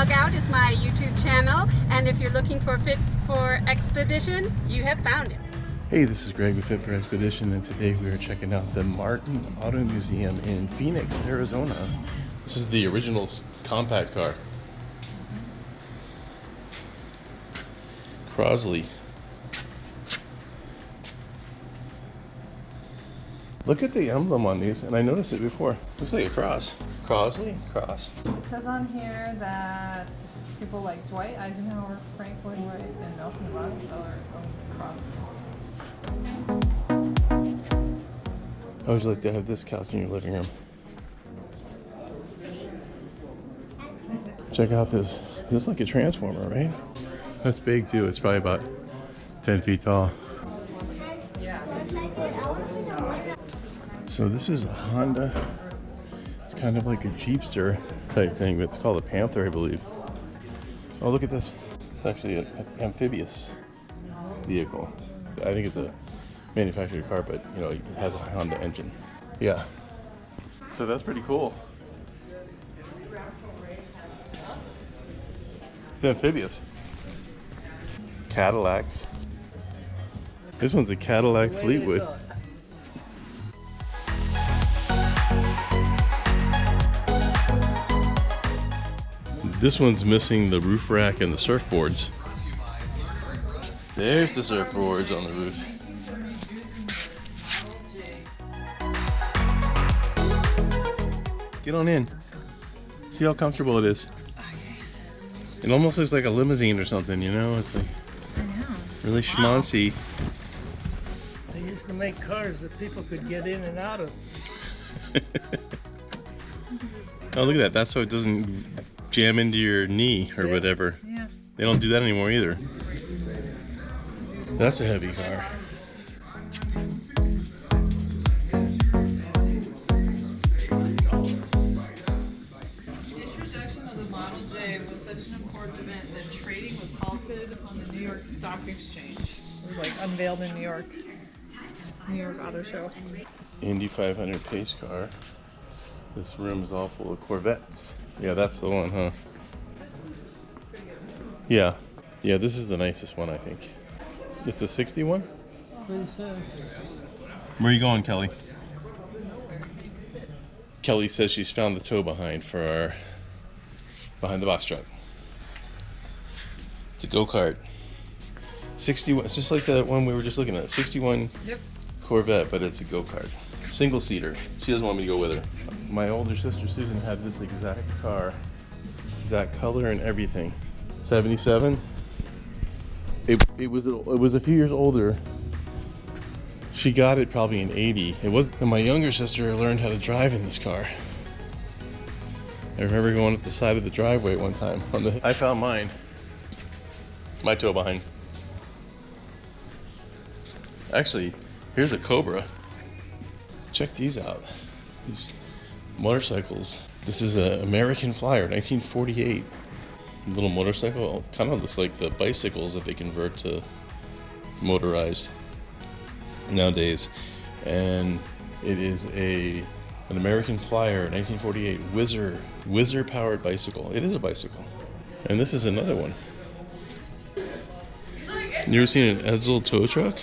Bug Out is my YouTube channel, and if you're looking for Fit for Expedition, you have found it. Hey, this is Greg with Fit for Expedition, and today we are checking out the Martin Auto Museum in Phoenix, Arizona. This is the original compact car. Crosley. Look at the emblem on these, and I noticed it before. Looks like a cross. Crosley? Cross. It says on here that people like Dwight Eisenhower, Frank Lloyd Wright, and Nelson Rockefeller owned crosses. How would you like to have this couch in your living room? Check out this. This is like a transformer, right? That's big too. It's probably about 10 feet tall. So this is a Honda. It's kind of like a Jeepster type thing, but it's called a Panther, I believe. Oh, look at this. It's actually an amphibious vehicle. I think it's a manufactured car, but you know, it has a Honda engine. Yeah. So that's pretty cool. It's amphibious. Cadillacs. This one's a Cadillac Fleetwood. This one's missing the roof rack and the surfboards. There's the surfboards on the roof. Get on in. See how comfortable it is. It almost looks like a limousine or something, you know? It's like really schmancy. They used to make cars that people could get in and out of. Oh, look at that. That's so it doesn't jam into your knee or whatever. Yeah. They don't do that anymore either. That's a heavy car. The introduction of the Model J was such an important event that trading was halted on the New York Stock Exchange. It was like unveiled in New York Auto Show. Indy 500 pace car. This room is all full of Corvettes. Yeah, that's the one, huh? Yeah. Yeah, this is the nicest one, I think. It's a 61? That's what he says. Where are you going, Kelly? Kelly says she's found the tow behind for our behind the box truck. It's a go-kart. 61. It's just like that one we were just looking at. 61 Yep. Corvette, but it's a go-kart. Single seater. She doesn't want me to go with her. My older sister Susan had this exact car, exact color and everything. 77. It was a few years older. She got it probably in 80. It was, and my younger sister learned how to drive in this car. I remember going up the side of the driveway one time. I found mine. My tow behind. Actually, here's a Cobra. Check these out. These motorcycles. This is an American Flyer, 1948. Little motorcycle. It kind of looks like the bicycles that they convert to motorized nowadays. And it is an American Flyer, 1948 Whizzer powered bicycle. It is a bicycle. And this is another one. You ever seen an Edsel tow truck?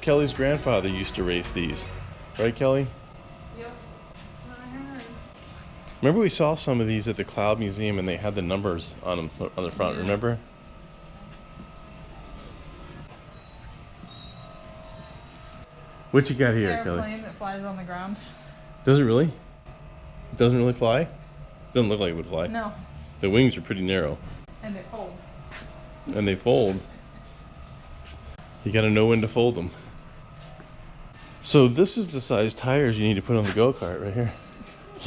Kelly's grandfather used to race these. Right, Kelly? Yep. That's what I heard. Remember we saw some of these at the Cloud Museum and they had the numbers on them on the front, remember? What you got here, Kelly? Airplane that flies on the ground. Does it really? It doesn't really fly? Doesn't look like it would fly. No. The wings are pretty narrow. And they fold. And they fold. You gotta know when to fold them. So this is the size tires you need to put on the go-kart right here.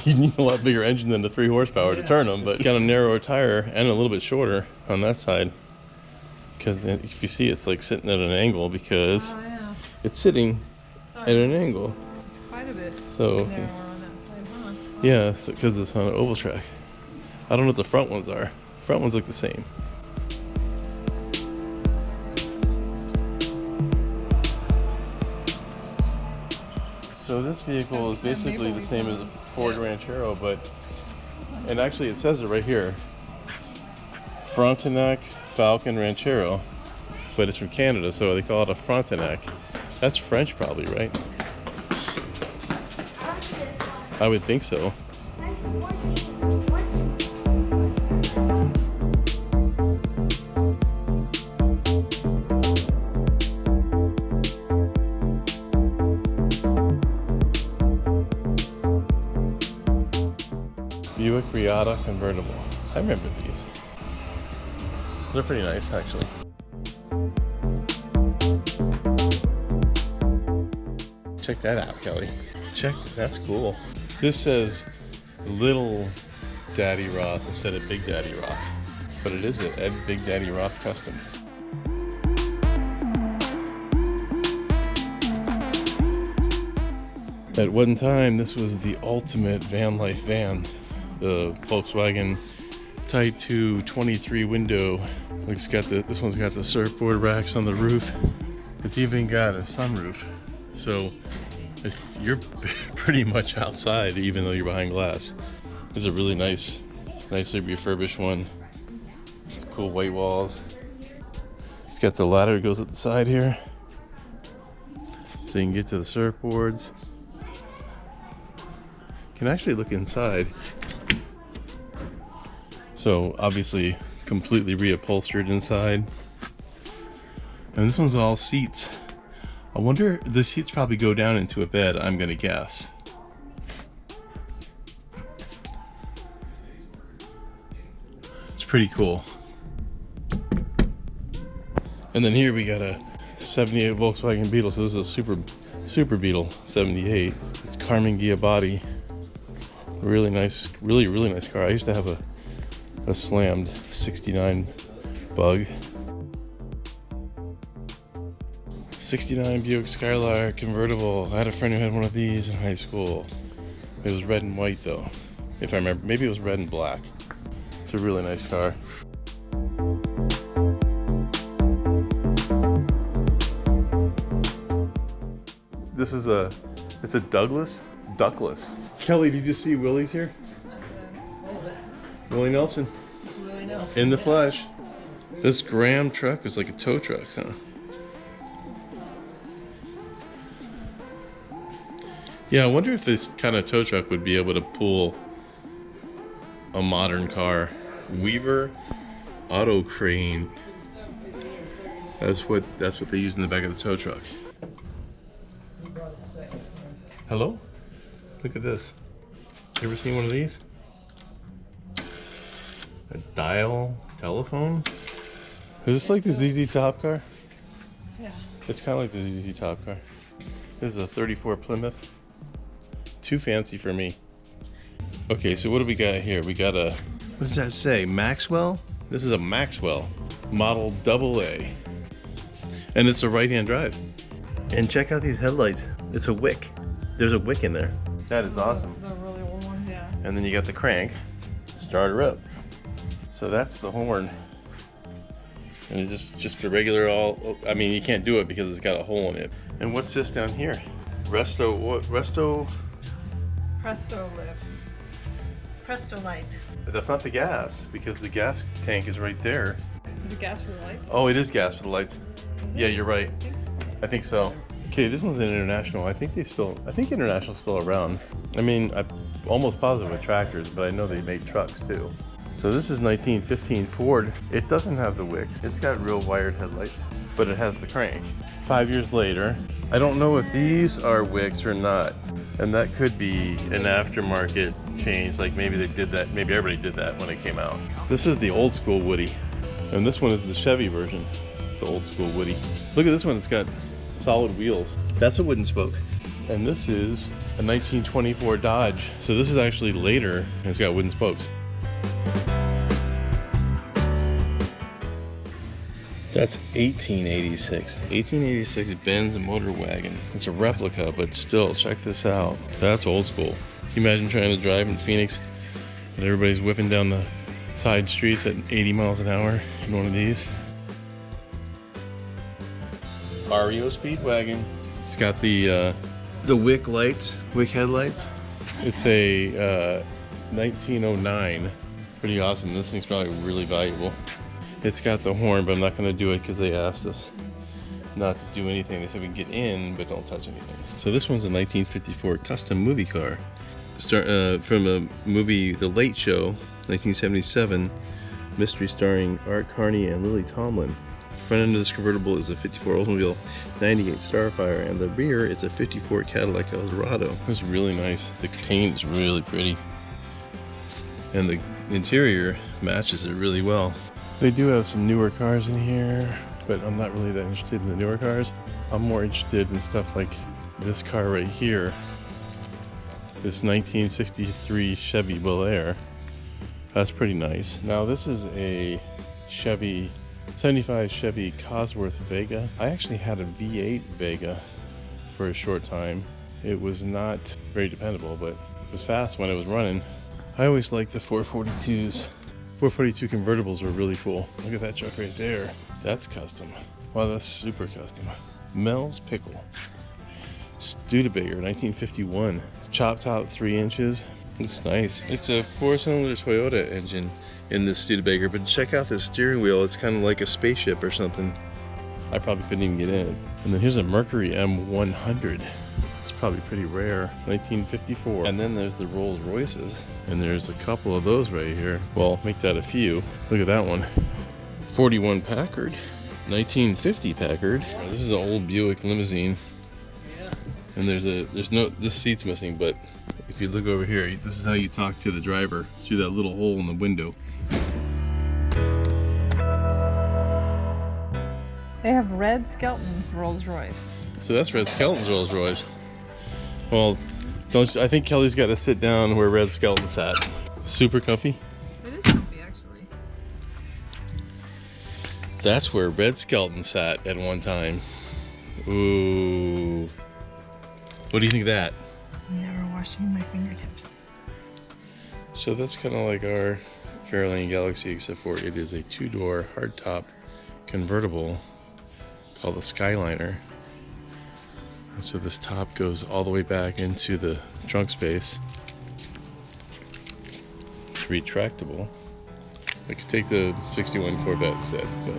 You need a lot bigger engine than the 3 horsepower to turn them, but it's got a narrower tire and a little bit shorter on that side. Because if you see, it's like sitting at an angle because Oh, yeah. it's sitting Sorry. at an angle. It's quite a bit So narrower on that side, huh? Wow. yeah, because it's on an oval track. I don't know what the front ones are. Front ones look the same. So So this vehicle is basically the same as a Ford Ranchero, and actually it says it right here. Frontenac Falcon Ranchero, but it's from Canada, so they call it a Frontenac. That's French probably, right? I would think so. Buick Reatta convertible. I remember these. They're pretty nice, actually. Check that out, Kelly. That's cool. This says Little Daddy Roth instead of Big Daddy Roth, but it is a Big Daddy Roth custom. At one time, this was the ultimate van life van. The Volkswagen Type 2 23 window. This one's got the surfboard racks on the roof. It's even got a sunroof. So if you're pretty much outside, even though you're behind glass. This is a really nicely refurbished one. It's cool white walls. It's got the ladder that goes at the side here, so you can get to the surfboards. You can actually look inside. So obviously completely reupholstered inside. And this one's all seats. I wonder, the seats probably go down into a bed, I'm gonna guess. It's pretty cool. And then here we got a 78 Volkswagen Beetle. So this is a Super Beetle 78. It's Carmen Ghia body. Really nice, really nice car. I used to have a slammed 69 Bug. 69 Buick Skylark convertible. I had a friend who had one of these in high school. It was red and white though, if I remember. Maybe it was red and black. It's a really nice car. It's a Duckless. Kelly, did you see Willie's here? Willie Nelson. It's Willie Nelson. In the flesh. This Graham truck is like a tow truck, huh? Yeah, I wonder if this kind of tow truck would be able to pull a modern car. Weaver Auto Crane. That's what they use in the back of the tow truck. Hello? Look at this. You ever seen one of these? A dial telephone? Is this like the ZZ Top car? Yeah. It's kind of like the ZZ Top car. This is a 34 Plymouth. Too fancy for me. Okay, so what do we got here? We got a, what does that say? Maxwell? This is a Maxwell model AA. And it's a right-hand drive. And check out these headlights. It's a wick. There's a wick in there. That is awesome. The really old ones, yeah. And then you got the crank. Start her up. So that's the horn. And it's just a regular I mean, you can't do it because it's got a hole in it. And what's this down here? Resto? Presto lift. Presto light. That's not the gas, because the gas tank is right there. Is it gas for the lights? Oh, it is gas for the lights. Yeah, you're right. I think so. Okay, this one's an International. I think International's still around. I mean, I'm almost positive with tractors, but I know they made trucks too. So this is 1915 Ford. It doesn't have the wicks. It's got real wired headlights, but it has the crank. 5 years later, I don't know if these are wicks or not. And that could be an aftermarket change. Like maybe they did that, maybe everybody did that when it came out. This is the old school Woody. And this one is the Chevy version, the old school Woody. Look at this one, it's got solid wheels. That's a wooden spoke. And this is a 1924 Dodge. So this is actually later, and it's got wooden spokes. That's 1886. 1886 Benz motor wagon. It's a replica, but still, check this out. That's old school. Can you imagine trying to drive in Phoenix and everybody's whipping down the side streets at 80 miles an hour in one of these? REO Speedwagon. It's got the the Wick lights, Wick headlights. It's a 1909. Pretty awesome. This thing's probably really valuable. It's got the horn, but I'm not going to do it because they asked us not to do anything. They said we can get in, but don't touch anything. So this one's a 1954 custom movie car. From a movie, The Late Show, 1977. Mystery starring Art Carney and Lily Tomlin. Front end of this convertible is a 54 Oldsmobile 98 Starfire, and the rear is a 54 Cadillac Eldorado. It's really nice. The paint is really pretty, and the interior matches it really well. They do have some newer cars in here, but I'm not really that interested in the newer cars. I'm more interested in stuff like this car right here, this 1963 Chevy Bel Air. That's pretty nice. Now this is a 75 Chevy Cosworth Vega. I actually had a V8 Vega for a short time. It was not very dependable, but it was fast when it was running. I always liked the 442s. 442 convertibles were really cool. Look at that truck right there. That's custom. Wow, that's super custom. Mel's Pickle. Studebaker, 1951. It's chopped out 3 inches. Looks nice. It's a 4-cylinder Toyota engine in this Studebaker, but check out this steering wheel. It's kind of like a spaceship or something. I probably couldn't even get in. And then here's a Mercury M100. It's probably pretty rare. 1954. And then there's the Rolls Royces. And there's a couple of those right here. Well, make that a few. Look at that one. 41 Packard. 1950 Packard. This is an old Buick limousine. And this seat's missing, but if you look over here, this is how you talk to the driver, through that little hole in the window. They have Red Skelton's Rolls Royce. So that's Red Skelton's Rolls Royce. Well, I think Kelly's got to sit down where Red Skelton sat. Super comfy. It is comfy, actually. That's where Red Skelton sat at one time. Ooh. What do you think of that? Never washing my fingertips. So that's kind of like our Fairlane Galaxy, except for it is a 2-door hardtop convertible called the Skyliner. And so this top goes all the way back into the trunk space. It's retractable. I could take the 61 Corvette instead, but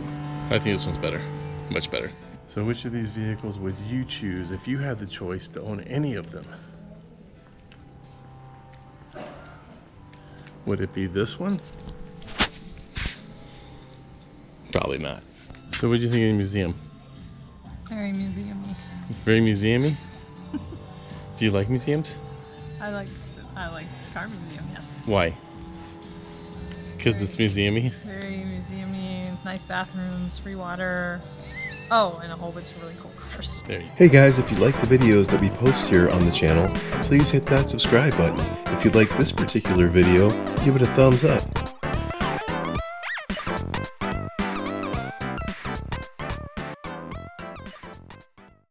I think this one's better, much better. So which of these vehicles would you choose if you had the choice to own any of them? Would it be this one? Probably not. So what do you think of the museum? Very museum-y. Very museum-y? Do you like museums? I like this car museum, yes. Why? Because it's museum-y? Very museum-y, nice bathrooms, free water. Oh, and a whole bunch of really cool cars. There you go. Hey guys, if you like the videos that we post here on the channel, please hit that subscribe button. If you like this particular video, give it a thumbs up.